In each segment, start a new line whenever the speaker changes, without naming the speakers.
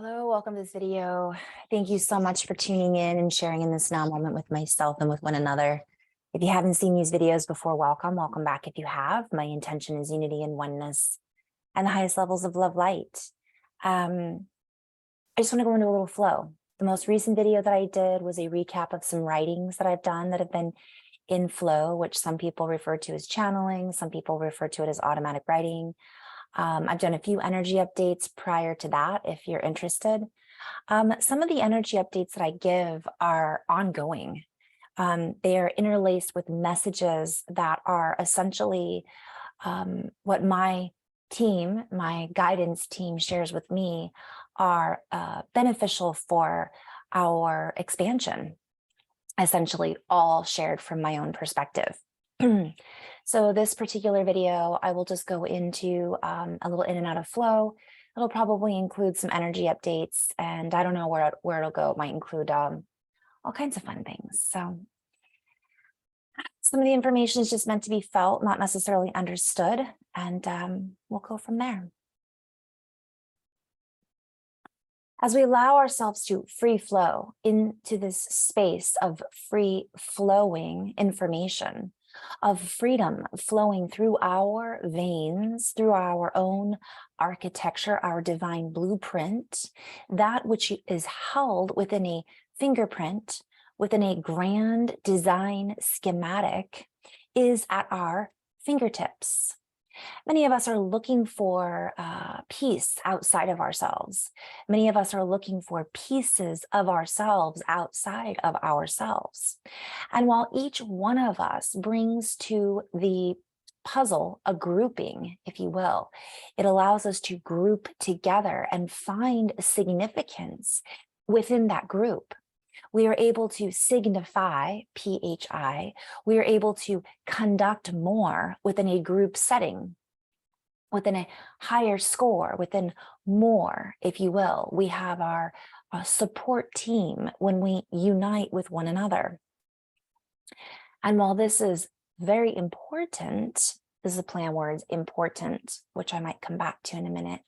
Hello, welcome to this video. Thank you so much for tuning in and sharing in this now moment with myself and with one another. If you haven't seen these videos before, welcome back. If you have, my intention is unity and oneness and the highest levels of love light. I just want to go into a little flow. The most recent video that I did was a recap of some writings that I've done that have been in flow, which some people refer to as channeling, some people refer to it as automatic writing. I've done a few energy updates prior to that, if you're interested. Some of the energy updates that I give are ongoing. They are interlaced with messages that are essentially what my team, my guidance team shares with me are beneficial for our expansion, essentially all shared from my own perspective. So this particular video, I will just go into a little in and out of flow. It'll probably include some energy updates, and I don't know where it'll go. It might include all kinds of fun things. So some of the information is just meant to be felt, not necessarily understood, and we'll go from there. As we allow ourselves to free flow into this space of free flowing information, of freedom flowing through our veins, through our own architecture, our divine blueprint, that which is held within a fingerprint, within a grand design schematic, is at our fingertips. Many of us are looking for peace outside of ourselves. Many of us are looking for pieces of ourselves outside of ourselves. And while each one of us brings to the puzzle a grouping, if you will, it allows us to group together and find significance within that group. We are able to signify, PHI, we are able to conduct more within a group setting, within a higher score, within more, if you will. We have our support team when we unite with one another. And while this is very important, this is a play on words, important, which I might come back to in a minute.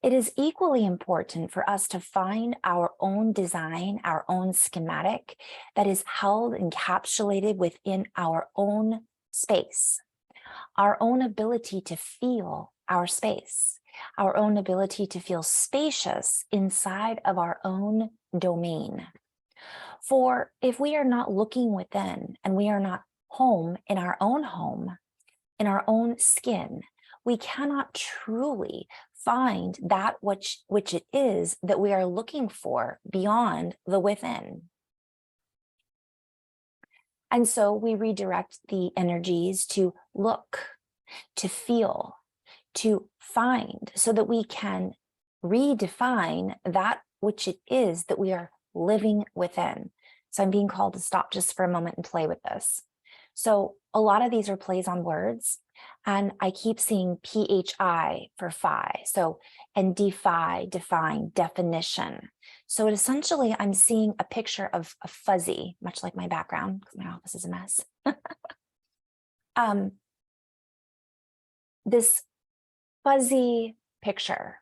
It is equally important for us to find our own design, our own schematic that is held, encapsulated within our own space, our own ability to feel our space, our own ability to feel spacious inside of our own domain. For if we are not looking within and we are not home, in our own skin, we cannot truly find that which it is that we are looking for beyond the within. And so we redirect the energies to look, to feel, to find, so that we can redefine that which it is that we are living within. So I'm being called to stop just for a moment and play with this. So a lot of these are plays on words. And I keep seeing PHI for phi. So, and define, definition. So essentially, I'm seeing a picture of a fuzzy, much like my background, because my office is a mess. This fuzzy picture.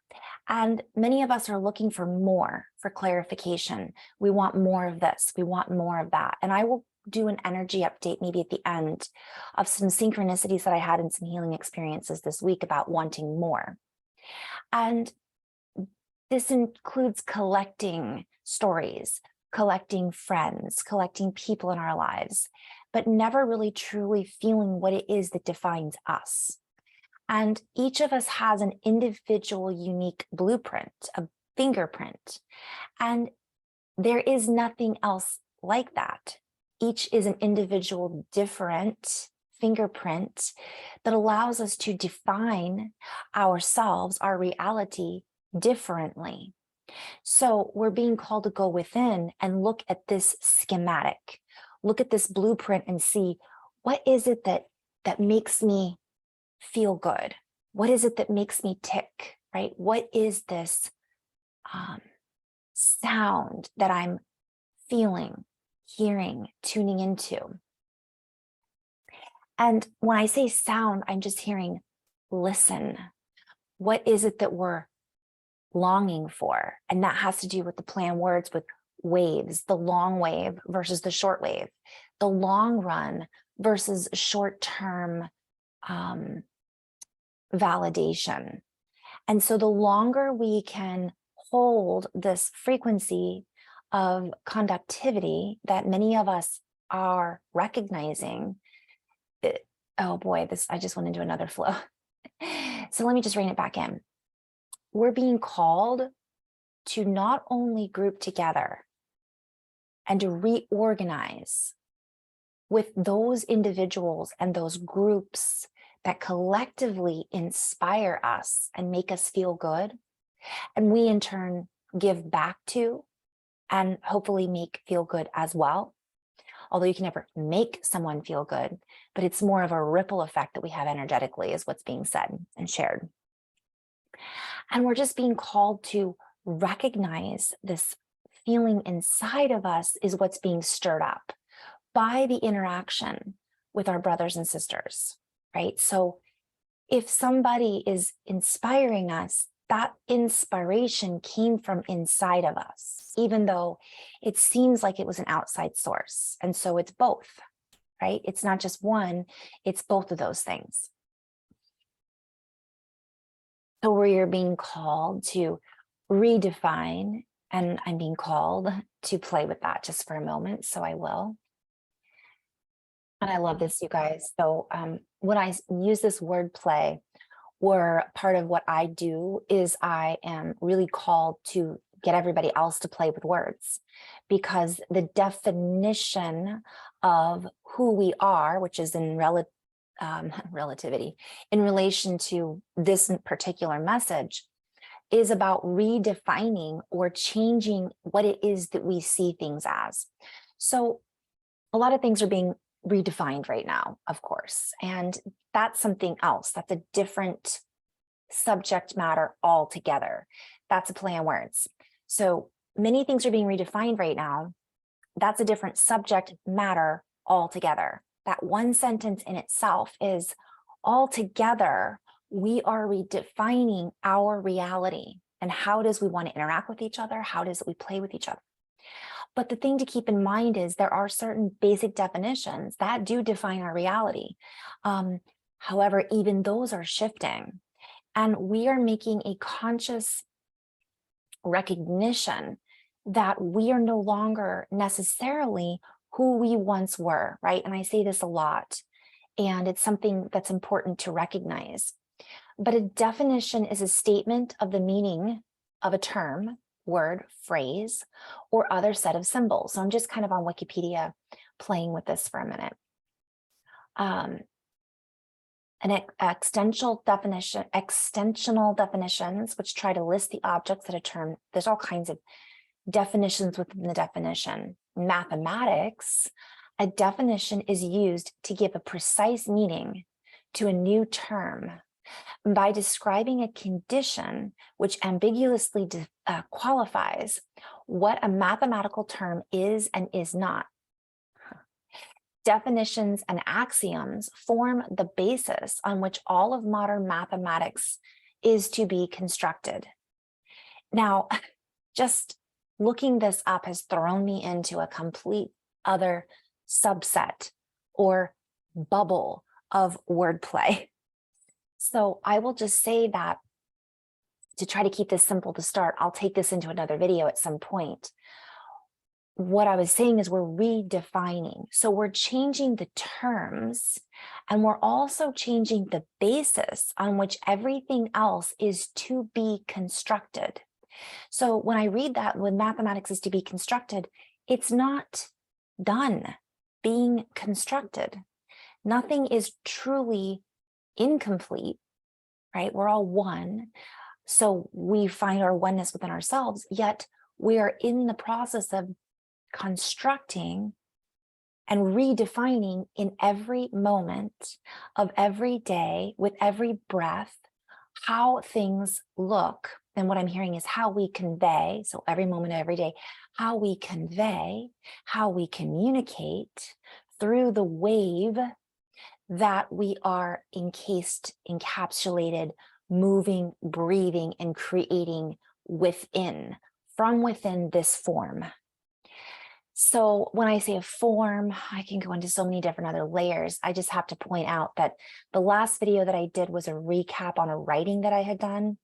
And many of us are looking for more, for clarification. We want more of this. We want more of that. And I will do an energy update maybe at the end of some synchronicities that I had in some healing experiences this week about wanting more. And this includes collecting stories, collecting friends, collecting people in our lives, but never really truly feeling what it is that defines us. And each of us has an individual, unique blueprint, a fingerprint, and there is nothing else like that. Each is an individual, different fingerprint that allows us to define ourselves, our reality, differently. So we're being called to go within and look at this schematic, look at this blueprint and see, what is it that makes me feel good? What is it that makes me tick, right? What is this sound that I'm feeling, hearing, tuning into? And when I say sound, I'm just hearing listen. What is it that we're longing for. And that has to do with the play on words with waves, the long wave versus the short wave, the long run versus short-term validation. And so the longer we can hold this frequency of conductivity that many of us are recognizing, oh boy, I just went into another flow. So let me just rein it back in. We're being called to not only group together and to reorganize with those individuals and those groups that collectively inspire us and make us feel good, and we in turn give back to and hopefully make feel good as well. Although you can never make someone feel good, but it's more of a ripple effect that we have energetically is what's being said and shared. And we're just being called to recognize this feeling inside of us is what's being stirred up by the interaction with our brothers and sisters, right? So if somebody is inspiring us, that inspiration came from inside of us, even though it seems like it was an outside source. And so it's both, right? It's not just one, it's both of those things. So we are being called to redefine, and I'm being called to play with that just for a moment, so I will. And I love this, you guys. So when I use this word play, or part of what I do is I am really called to get everybody else to play with words, because the definition of who we are, which is in relativity, in relation to this particular message, is about redefining or changing what it is that we see things as. So a lot of things are being redefined right now, of course, and that's something else. That's a different subject matter altogether. That's a play on words. So many things are being redefined right now. That's a different subject matter altogether. That one sentence in itself is altogether, we are redefining our reality and how does we want to interact with each other? How does we play with each other? But the thing to keep in mind is there are certain basic definitions that do define our reality. However, even those are shifting, and we are making a conscious recognition that we are no longer necessarily who we once were, right? And I say this a lot, and it's something that's important to recognize. But a definition is a statement of the meaning of a term, word, phrase, or other set of symbols. So I'm just kind of on Wikipedia playing with this for a minute. An extensional definitions, which try to list the objects that a term, there's all kinds of definitions within the definition. Mathematics, a definition is used to give a precise meaning to a new term by describing a condition which ambiguously qualifies what a mathematical term is and is not. Definitions and axioms form the basis on which all of modern mathematics is to be constructed. Now, just looking this up has thrown me into a complete other subset or bubble of wordplay. So I will just say that to try to keep this simple to start, I'll take this into another video at some point. What I was saying is we're redefining. So we're changing the terms, and we're also changing the basis on which everything else is to be constructed. So when I read that, when mathematics is to be constructed, it's not done being constructed. Nothing is truly incomplete, right? We're all one. So we find our oneness within ourselves, yet we are in the process of constructing and redefining in every moment of every day, with every breath, how things look. And what I'm hearing is how we convey, so every moment of every day, how we convey, how we communicate through the wave that we are encapsulated, moving, breathing, and creating within, from within this form. So when I say a form, I can go into so many different other layers. I just have to point out that the last video that I did was a recap on a writing that I had done.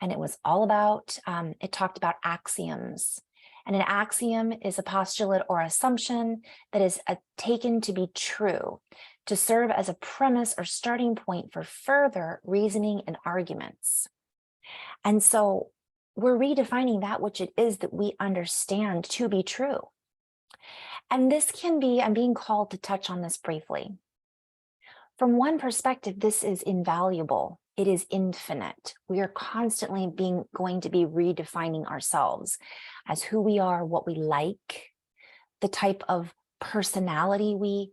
And it was all about, it talked about axioms. And an axiom is a postulate or assumption that is taken to be true, to serve as a premise or starting point for further reasoning and arguments. And so we're redefining that which it is that we understand to be true. And this can be, I'm being called to touch on this briefly. From one perspective, this is invaluable. It is infinite. We are constantly going to be redefining ourselves as who we are, what we like, the type of personality we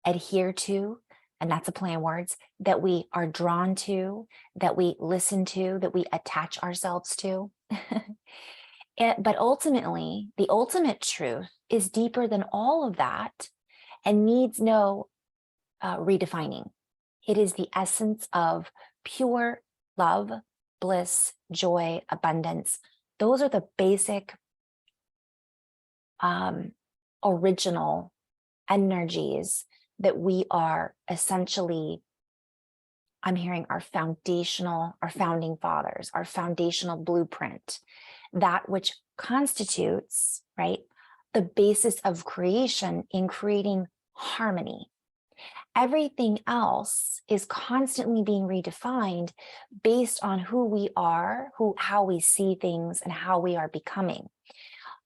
adhere to, and that's a play on words, that we are drawn to, that we listen to, that we attach ourselves to. But ultimately, the ultimate truth is deeper than all of that and needs no redefining. It is the essence of pure love, bliss, joy, abundance. Those are the basic original energies that we are essentially, I'm hearing our founding fathers, our foundational blueprint, that which constitutes, right, the basis of creation in creating harmony. Everything else is constantly being redefined based on who we are, how we see things, and how we are becoming.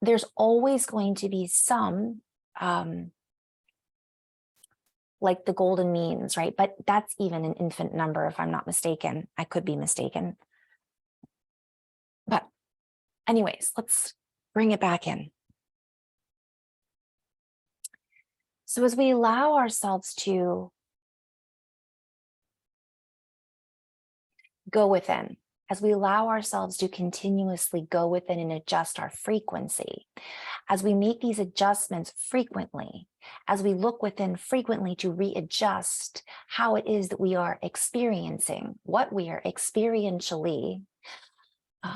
There's always going to be some, like the golden means, right? But that's even an infinite number, if I'm not mistaken. I could be mistaken. But anyways, let's bring it back in. So as we allow ourselves to go within, as we allow ourselves to continuously go within and adjust our frequency, as we make these adjustments frequently, as we look within frequently to readjust how it is that we are experiencing, what we are experientially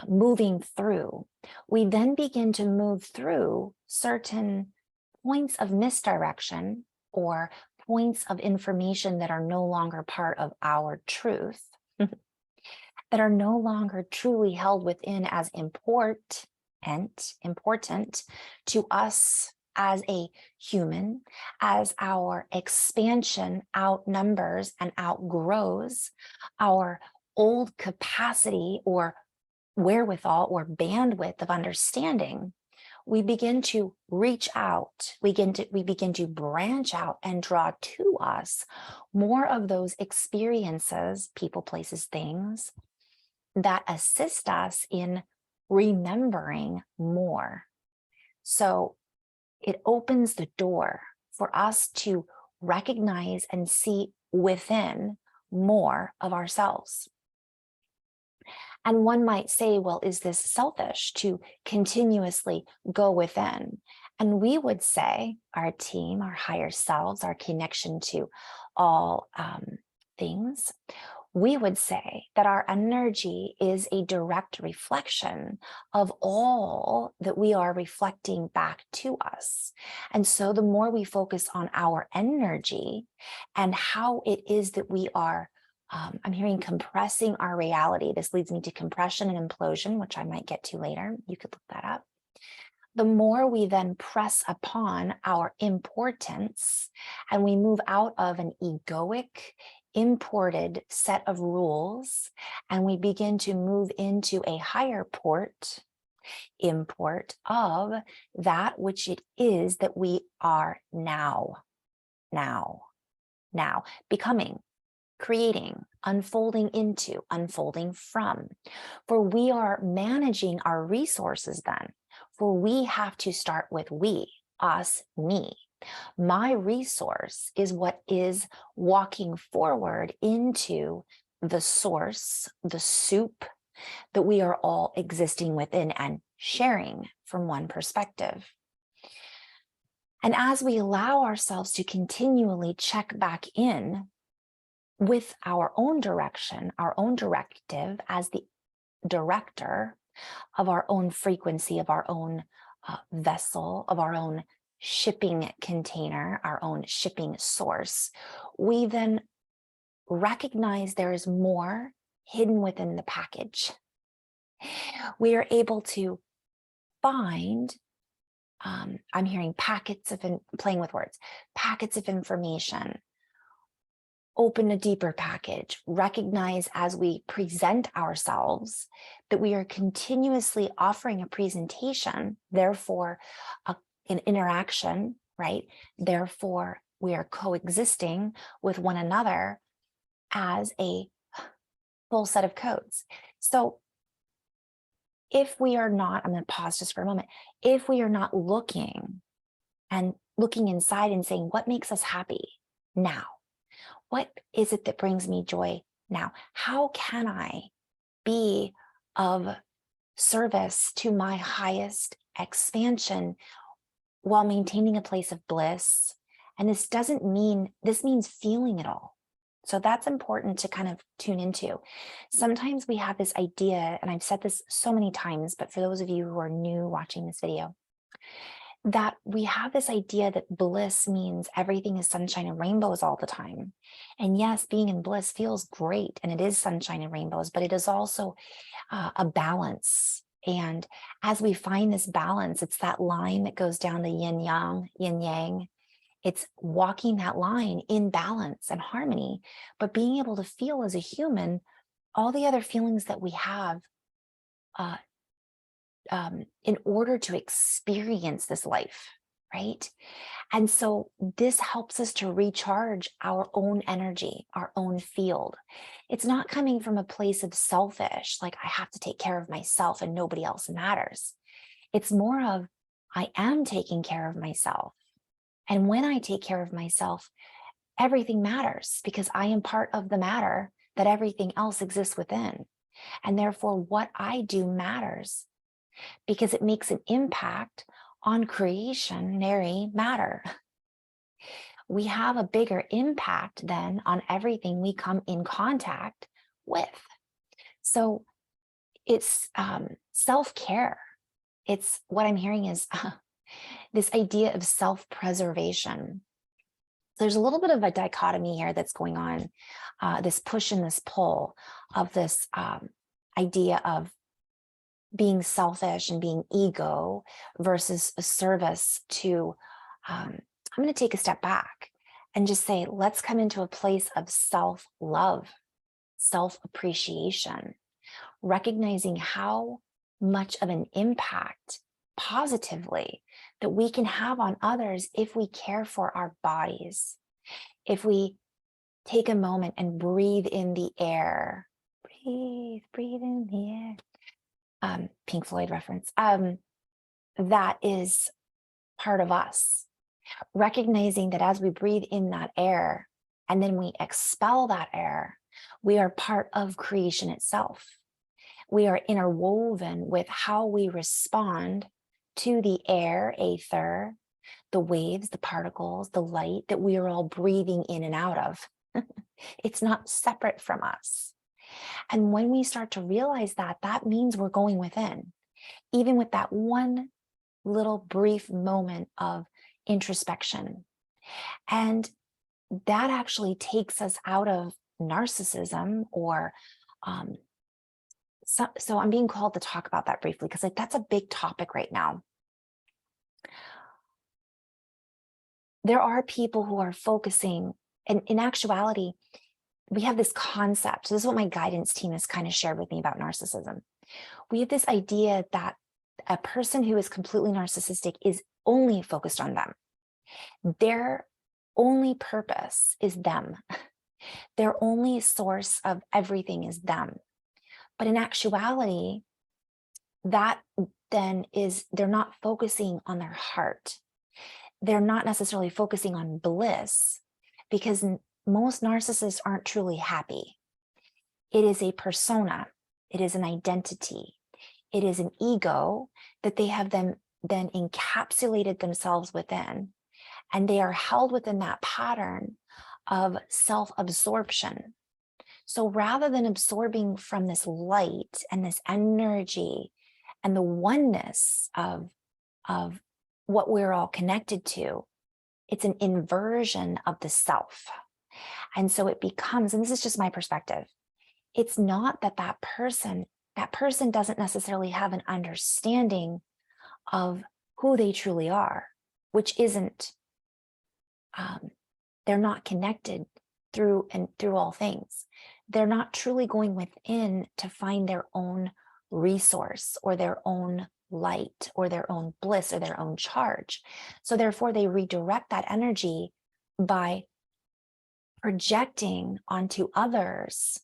moving through, we then begin to move through certain points of misdirection or points of information that are no longer part of our truth, that are no longer truly held within as important to us as a human, as our expansion outnumbers and outgrows our old capacity or wherewithal or bandwidth of understanding. We begin to reach out, we begin to branch out and draw to us more of those experiences, people, places, things that assist us in remembering more. So it opens the door for us to recognize and see within more of ourselves. And one might say, well, is this selfish to continuously go within? And we would say our team, our higher selves, our connection to all things, we would say that our energy is a direct reflection of all that we are reflecting back to us. And so the more we focus on our energy and how it is that we are I'm hearing compressing our reality. This leads me to compression and implosion, which I might get to later. You could look that up. The more we then press upon our importance and we move out of an egoic, imported set of rules, and we begin to move into a higher import of that which it is that we are now becoming, creating, unfolding into, unfolding from. For we are managing our resources then. For we have to start with we, us, me. My resource is what is walking forward into the source, the soup that we are all existing within and sharing from one perspective. And as we allow ourselves to continually check back in with our own direction, our own directive as the director of our own frequency, of our own vessel, of our own shipping container, our own shipping source, we then recognize there is more hidden within the package. We are able to find, I'm hearing packets of, playing with words, packets of information, open a deeper package, recognize as we present ourselves that we are continuously offering a presentation, therefore an interaction, right? Therefore, we are coexisting with one another as a full set of codes. So if we are not, I'm going to pause just for a moment, if we are not looking inside and saying, what makes us happy now? What is it that brings me joy now? How can I be of service to my highest expansion while maintaining a place of bliss? And this means feeling it all. So that's important to kind of tune into. Sometimes we have this idea, and I've said this so many times, but for those of you who are new watching this video, that we have this idea that bliss means everything is sunshine and rainbows all the time. And yes, being in bliss feels great, and it is sunshine and rainbows, but it is also a balance. And as we find this balance, it's that line that goes down the yin yang. It's walking that line in balance and harmony, but being able to feel as a human all the other feelings that we have in order to experience this life, right? And so this helps us to recharge our own energy, our own field. It's not coming from a place of selfish, like I have to take care of myself and nobody else matters. It's more of, I am taking care of myself. And when I take care of myself, everything matters because I am part of the matter that everything else exists within. And therefore, what I do matters because it makes an impact on creationary matter. We have a bigger impact then on everything we come in contact with. So it's self-care. It's what I'm hearing is this idea of self-preservation. There's a little bit of a dichotomy here that's going on, this push and this pull of this idea of being selfish and being ego versus a service to, I'm going to take a step back and just say, let's come into a place of self-love, self-appreciation, recognizing how much of an impact positively that we can have on others if we care for our bodies, if we take a moment and breathe in the air, breathe in the air. Pink Floyd reference, that is part of us. Recognizing that as we breathe in that air and then we expel that air, we are part of creation itself. We are interwoven with how we respond to the air, aether, the waves, the particles, the light that we are all breathing in and out of. It's not separate from us. And when we start to realize that, that means we're going within, even with that one little brief moment of introspection. And that actually takes us out of narcissism or, so I'm being called to talk about that briefly because that's a big topic right now. There are people who are focusing, and in actuality, we have this concept. So this is what my guidance team has kind of shared with me about narcissism. We have this idea that a person who is completely narcissistic is only focused on them. Their only purpose is them. Their only source of everything is them. But in actuality, that then is, they're not focusing on their heart. They're not necessarily focusing on bliss because most narcissists aren't truly happy. It is a persona. It is an identity. It is an ego that they have then encapsulated themselves within. And they are held within that pattern of self-absorption. So rather than absorbing from this light and this energy and the oneness of what we're all connected to, it's an inversion of the self. And so it becomes, and this is just my perspective, it's not that that person doesn't necessarily have an understanding of who they truly are, which isn't, they're not connected through all things. They're not truly going within to find their own resource or their own light or their own bliss or their own charge. So therefore they redirect that energy by projecting onto others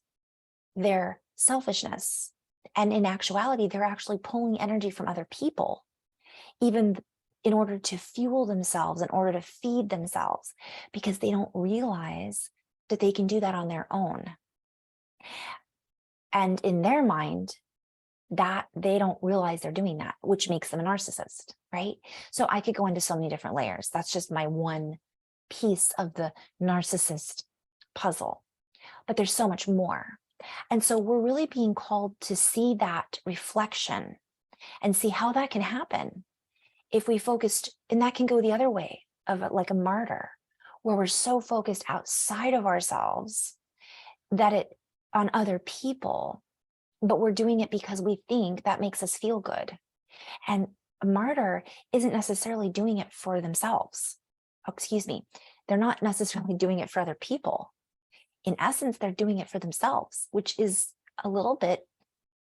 their selfishness. And in actuality, they're actually pulling energy from other people, even in order to fuel themselves, in order to feed themselves, because they don't realize that they can do that on their own. And in their mind, that they don't realize they're doing that, which makes them a narcissist, right? So I could go into so many different layers. That's just my one piece of the narcissist puzzle, but there's so much more. And so we're really being called to see that reflection and see how that can happen if we focused, and that can go the other way of like a martyr, where we're so focused outside of ourselves that it on other people, but we're doing it because we think that makes us feel good. And a martyr isn't necessarily doing it for themselves. Oh, excuse me. They're not necessarily doing it for other people. In essence, they're doing it for themselves, which is a little bit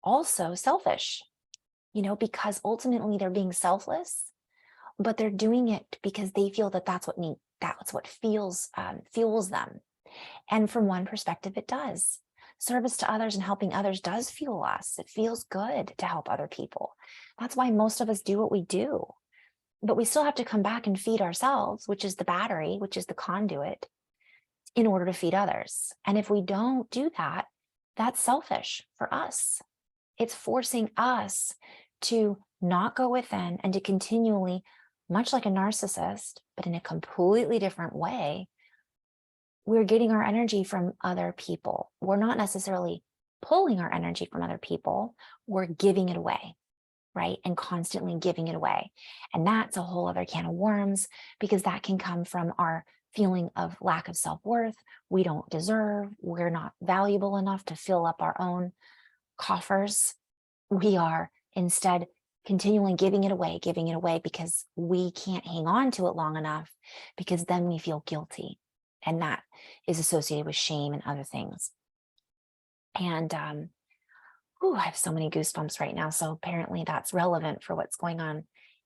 also selfish, because ultimately they're being selfless, but they're doing it because they feel that that's what fuels them. And from one perspective, it does. Service to others and helping others does fuel us. It feels good to help other people. That's why most of us do what we do. But we still have to come back and feed ourselves, which is the battery, which is the conduit, in order to feed others. And if we don't do that, that's selfish for us. It's forcing us to not go within and to continually, much like a narcissist, but in a completely different way, we're getting our energy from other people. We're not necessarily pulling our energy from other people. We're giving it away, right? And constantly giving it away. And that's a whole other can of worms, because that can come from our feeling of lack of self-worth. We don't deserve, we're not valuable enough to fill up our own coffers. We are instead continually giving it away because we can't hang on to it long enough, because then we feel guilty. And that is associated with shame and other things. And I have so many goosebumps right now. So apparently that's relevant for what's going on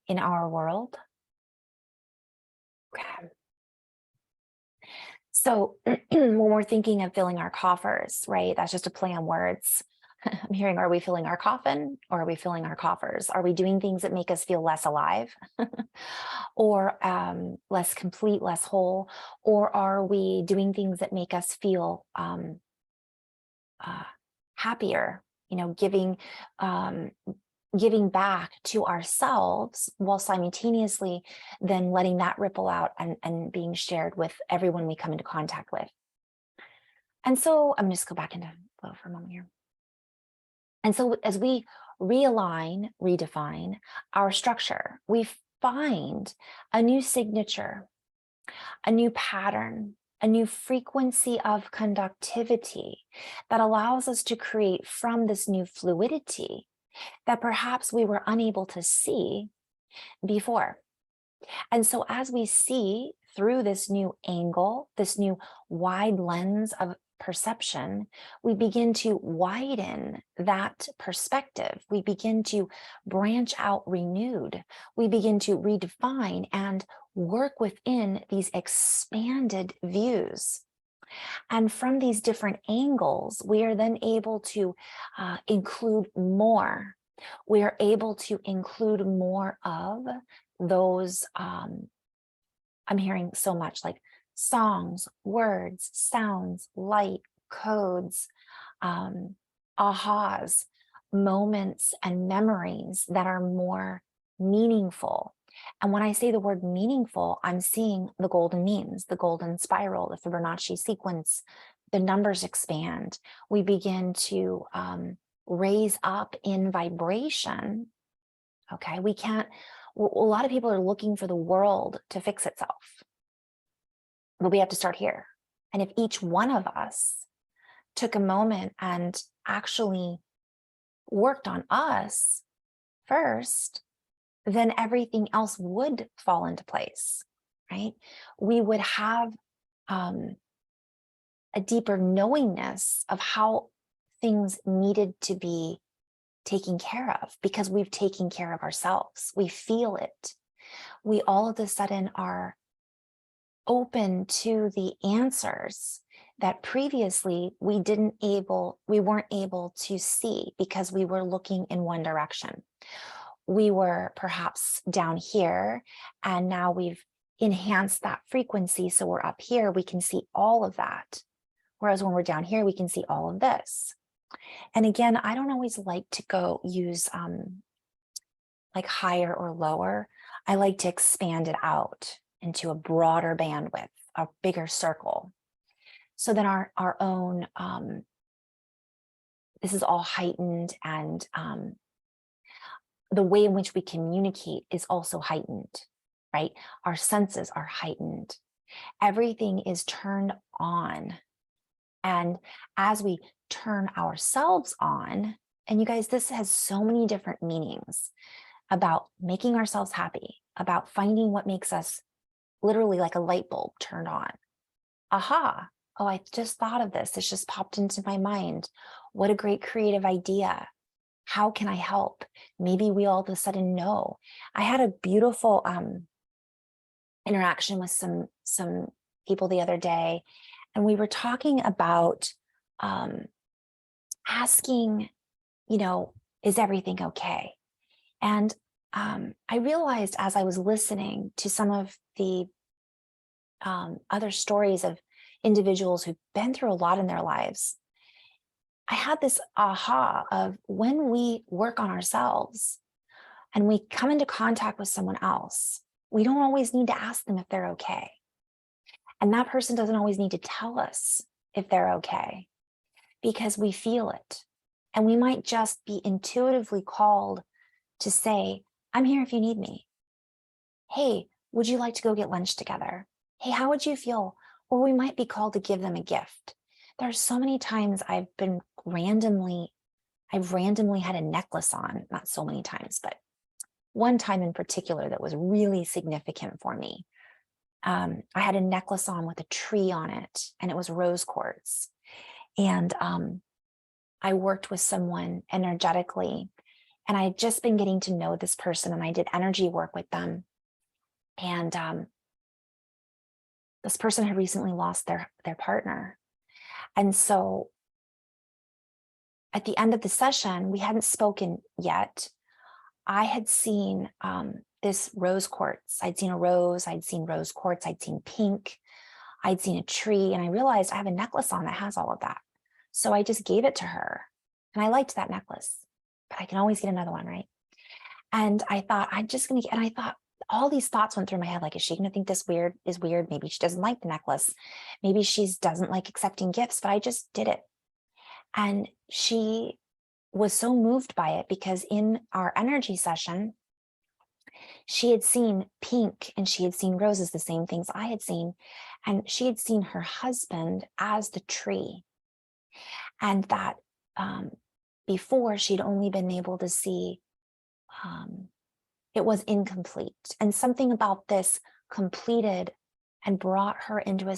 in our world. Okay. So when we're thinking of filling our coffers, right, that's just a play on words. I'm hearing, are we filling our coffin or are we filling our coffers? Are we doing things that make us feel less alive or less complete, less whole? Or are we doing things that make us feel happier, giving back to ourselves while simultaneously then letting that ripple out and being shared with everyone we come into contact with? And so I'm just go back into flow for a moment here. And so as we realign, redefine our structure, we find a new signature, a new pattern, a new frequency of conductivity that allows us to create from this new fluidity that perhaps we were unable to see before. And so as we see through this new angle, this new wide lens of perception, we begin to widen that perspective. We begin to branch out renewed. We begin to redefine and work within these expanded views. And from these different angles, we are then able to include more. We are able to include more of those, I'm hearing so much like songs, words, sounds, light, codes, ahas, moments and memories that are more meaningful. And when I say the word meaningful, I'm seeing the golden means, the golden spiral, the Fibonacci sequence, the numbers expand. We begin to raise up in vibration Okay. We can't, a lot of people are looking for the world to fix itself, but we have to start here. And if each one of us took a moment and actually worked on us first, then everything else would fall into place, right? We would have a deeper knowingness of how things needed to be taken care of because we've taken care of ourselves. We feel it. We all of a sudden are open to the answers that previously we weren't able to see because we were looking in one direction. We were perhaps down here, and now we've enhanced that frequency. So we're up here, we can see all of that. Whereas when we're down here, we can see all of this. And again, I don't always like to go use like higher or lower. I like to expand it out into a broader bandwidth, a bigger circle. So then our own, this is all heightened, and the way in which we communicate is also heightened, right? Our senses are heightened. Everything is turned on. And as we turn ourselves on, and you guys, this has so many different meanings about making ourselves happy, about finding what makes us literally like a light bulb turned on. Aha, oh, I just thought of this. This just popped into my mind. What a great creative idea. How can I help? Maybe we all of a sudden know. I had a beautiful interaction with some people the other day, and we were talking about asking, is everything okay? And I realized as I was listening to some of the other stories of individuals who've been through a lot in their lives, I had this aha of when we work on ourselves and we come into contact with someone else, we don't always need to ask them if they're okay. And that person doesn't always need to tell us if they're okay, because we feel it. And we might just be intuitively called to say, I'm here if you need me. Hey, would you like to go get lunch together? Hey, how would you feel? Or we might be called to give them a gift. There are so many times I've randomly had a necklace on, not so many times, but one time in particular that was really significant for me. I had a necklace on with a tree on it, and it was rose quartz. And I worked with someone energetically, and I had just been getting to know this person, and I did energy work with them. And this person had recently lost their partner. And so at the end of the session, we hadn't spoken yet. I had seen this rose quartz. I'd seen a rose, I'd seen rose quartz, I'd seen pink, I'd seen a tree, and I realized I have a necklace on that has all of that. So I just gave it to her, and I liked that necklace, but I can always get another one, right? And I thought, and I thought all these thoughts went through my head, like, is she gonna think this is weird? Maybe she doesn't like the necklace. Maybe she doesn't like accepting gifts, but I just did it. And she was so moved by it because in our energy session, she had seen pink and she had seen roses, the same things I had seen. And she had seen her husband as the tree. And that before she'd only been able to see, it was incomplete. And something about this completed and brought her into a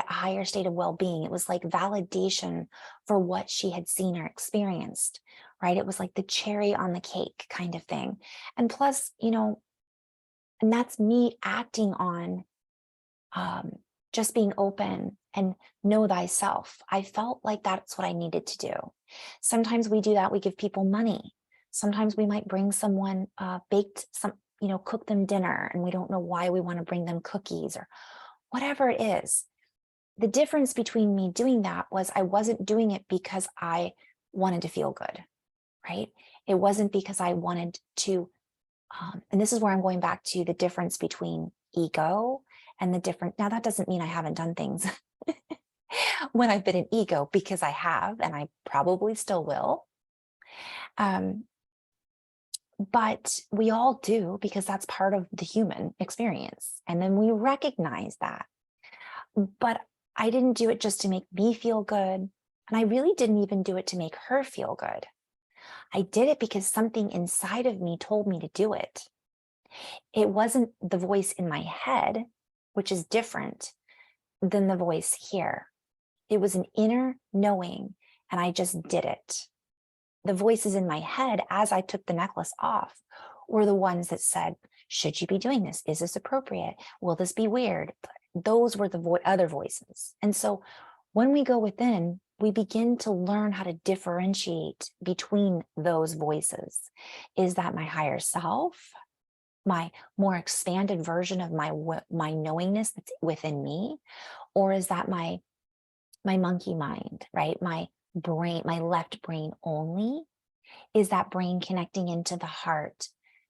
higher state of well-being. It was like validation for what she had seen or experienced, right? It was like the cherry on the cake kind of thing. And plus, and that's me acting on just being open and know thyself. I felt like that's what I needed to do. Sometimes we do that. We give people money. Sometimes we might bring someone cook them dinner, and we don't know why we want to bring them cookies or whatever it is. The difference between me doing that was I wasn't doing it because I wanted to feel good, right? It wasn't because I wanted to, and this is where I'm going back to the difference between ego and now that doesn't mean I haven't done things when I've been an ego, because I have, and I probably still will. But we all do, because that's part of the human experience. And then we recognize that. But I didn't do it just to make me feel good. And I really didn't even do it to make her feel good. I did it because something inside of me told me to do it. It wasn't the voice in my head, which is different than the voice here. It was an inner knowing, and I just did it. The voices in my head as I took the necklace off were the ones that said, should you be doing this? Is this appropriate? Will this be weird? Those were the other voices. And so when we go within, we begin to learn how to differentiate between those voices. Is that my higher self, my more expanded version of my knowingness that's within me? Or is that my monkey mind, right? My brain, my left brain only? Is that brain connecting into the heart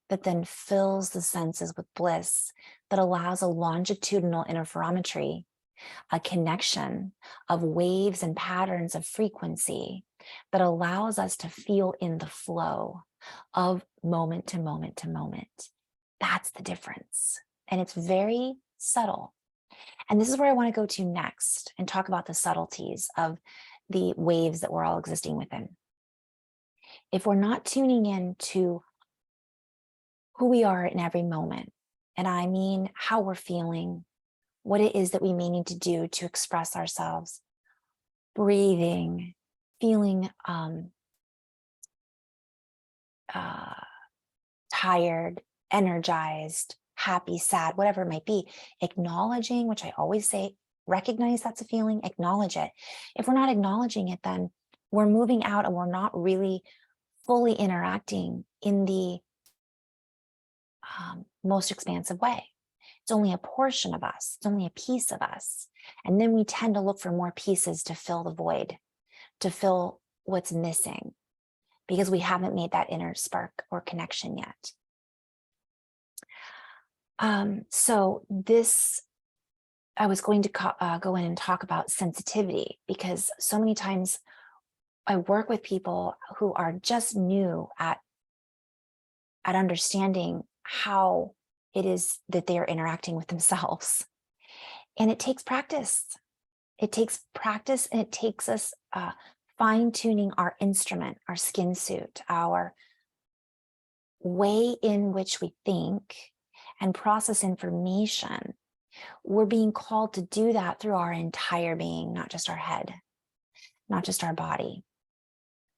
that then fills the senses with bliss, that allows a longitudinal interferometry, a connection of waves and patterns of frequency that allows us to feel in the flow of moment to moment to moment? That's the difference. And it's very subtle. And this is where I want to go to next and talk about the subtleties of the waves that we're all existing within. If we're not tuning in to who we are in every moment, and I mean how we're feeling, what it is that we may need to do to express ourselves, breathing, feeling tired, energized, happy, sad, whatever it might be, acknowledging, which I always say, recognize that's a feeling, acknowledge it. If we're not acknowledging it, then we're moving out and we're not really fully interacting in the most expansive way. It's only a portion of us. It's only a piece of us. And then we tend to look for more pieces to fill the void, to fill what's missing, because we haven't made that inner spark or connection yet. So this, I was going to go in and talk about sensitivity, because so many times I work with people who are just new at understanding how it is that they are interacting with themselves. And it takes practice. It takes practice, and it takes us fine-tuning our instrument, our skin suit, our way in which we think and process information. We're being called to do that through our entire being, not just our head, not just our body,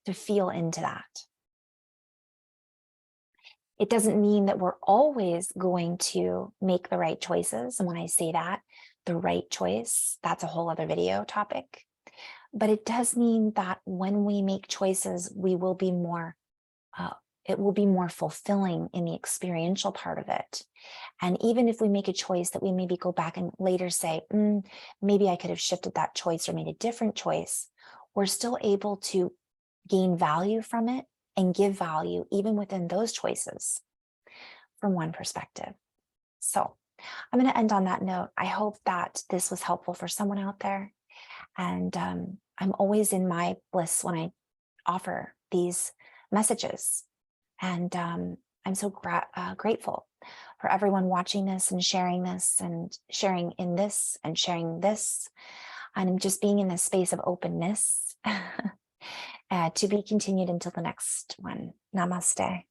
to feel into that. It doesn't mean that we're always going to make the right choices. And when I say that, the right choice, that's a whole other video topic. But it does mean that when we make choices, we will be more, it will be more fulfilling in the experiential part of it. And even if we make a choice that we maybe go back and later say, maybe I could have shifted that choice or made a different choice, we're still able to gain value from it and give value even within those choices from one perspective. So I'm going to end on that note. I hope that this was helpful for someone out there. And I'm always in my bliss when I offer these messages. And I'm so grateful for everyone watching this and sharing in this and sharing this. And just being in this space of openness to be continued until the next one. Namaste.